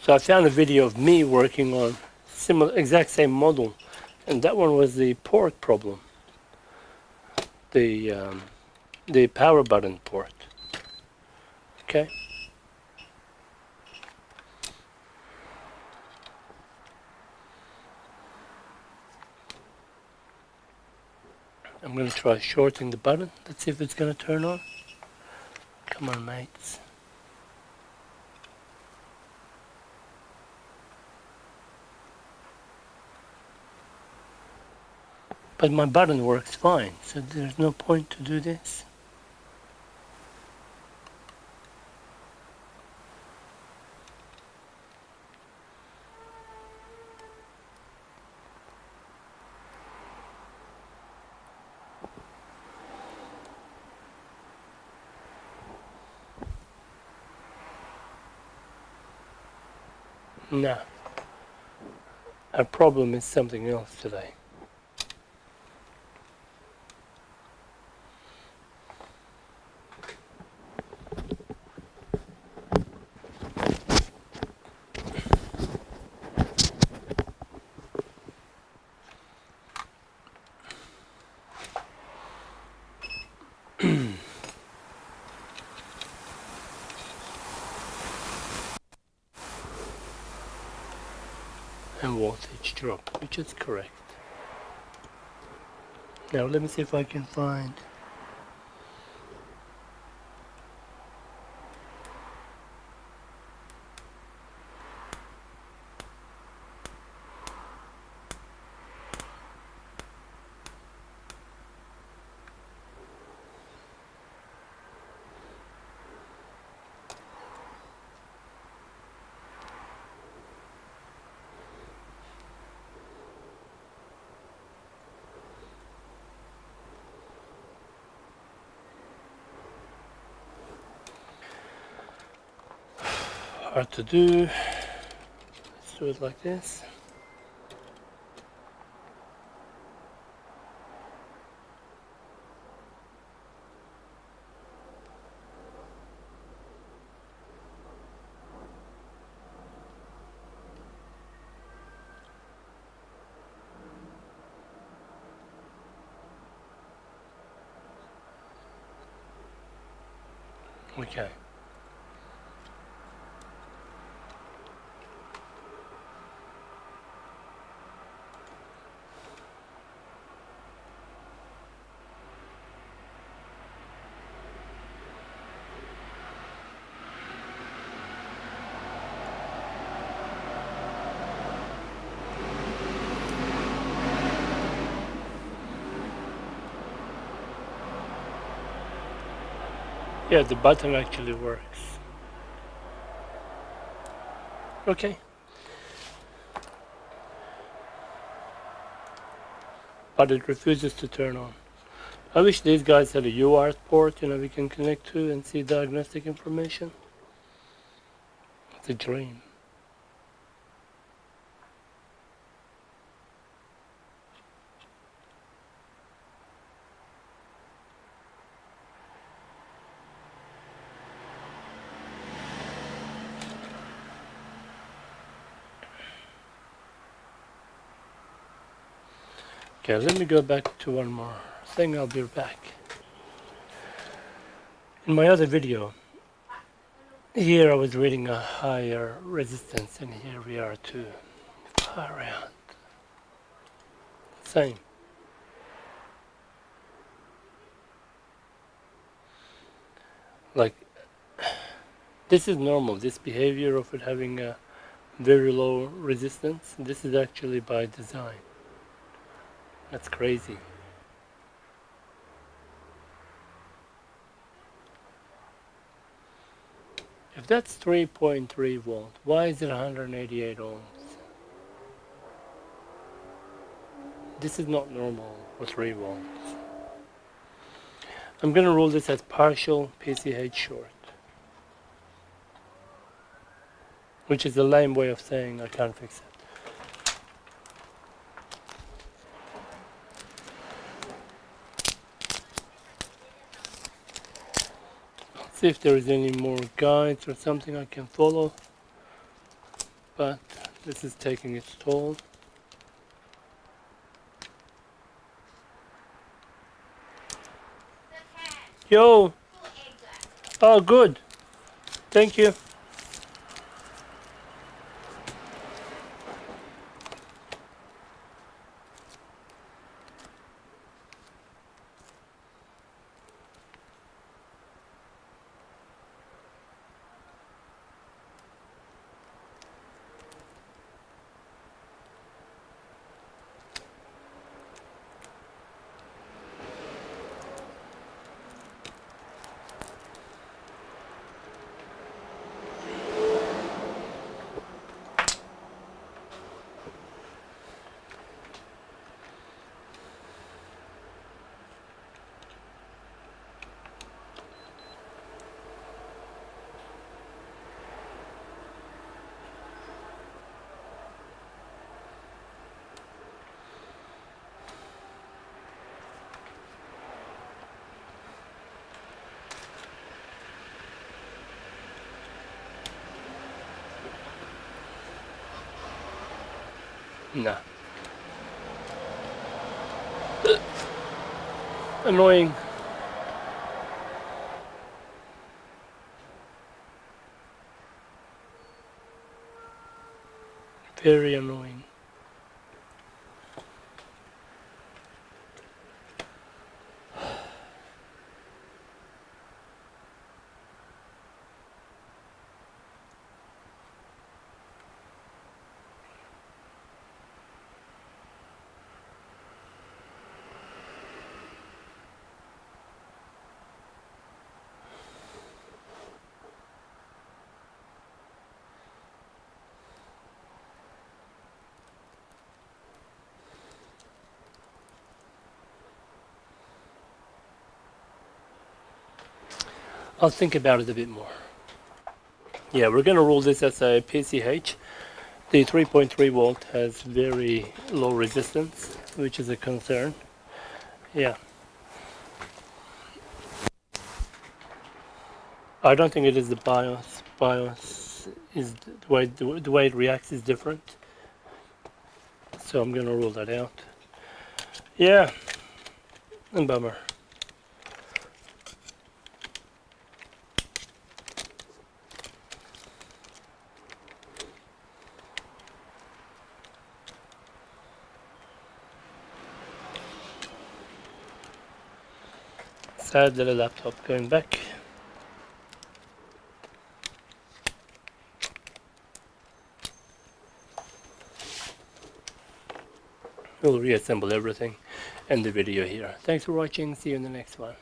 So I found a video of me working on exact same model, and that one was the port problem, the power button port. Okay. I'm going to try shorting the button. Let's see if it's going to turn on. Come on, mates. But my button works fine, so there's no point to do this. No. Our problem is something else today. And voltage drop, which is correct. Now let me see if I can find. Hard to do. Let's do it like this. Okay. Yeah, the button actually works. Okay. But it refuses to turn on. I wish these guys had a UART port, we can connect to and see diagnostic information. It's a dream. Okay, let me go back to one more thing. I'll be back. In my other video, here I was reading a higher resistance, and here we are too. Far out. Same. Like, this is normal, this behavior of it having a very low resistance. This is actually by design. That's crazy. If that's 3.3 volt, why is it 188 ohms? This is not normal for 3 volts. I'm going to rule this as partial PCH short, which is a lame way of saying I can't fix it. See if there is any more guides or something I can follow. but this is taking its toll. Yo! Oh, good. Thank you. Nah. Annoying. Very annoying. I'll think about it a bit more. Yeah, we're gonna rule this as a PCH. The 3.3 volt has very low resistance, which is a concern. Yeah. I don't think it is the BIOS. BIOS is the way it reacts is different. So I'm gonna rule that out. Yeah. A bummer. Sad little laptop going back. We'll reassemble everything, end the video here. Thanks for watching, see you in the next one.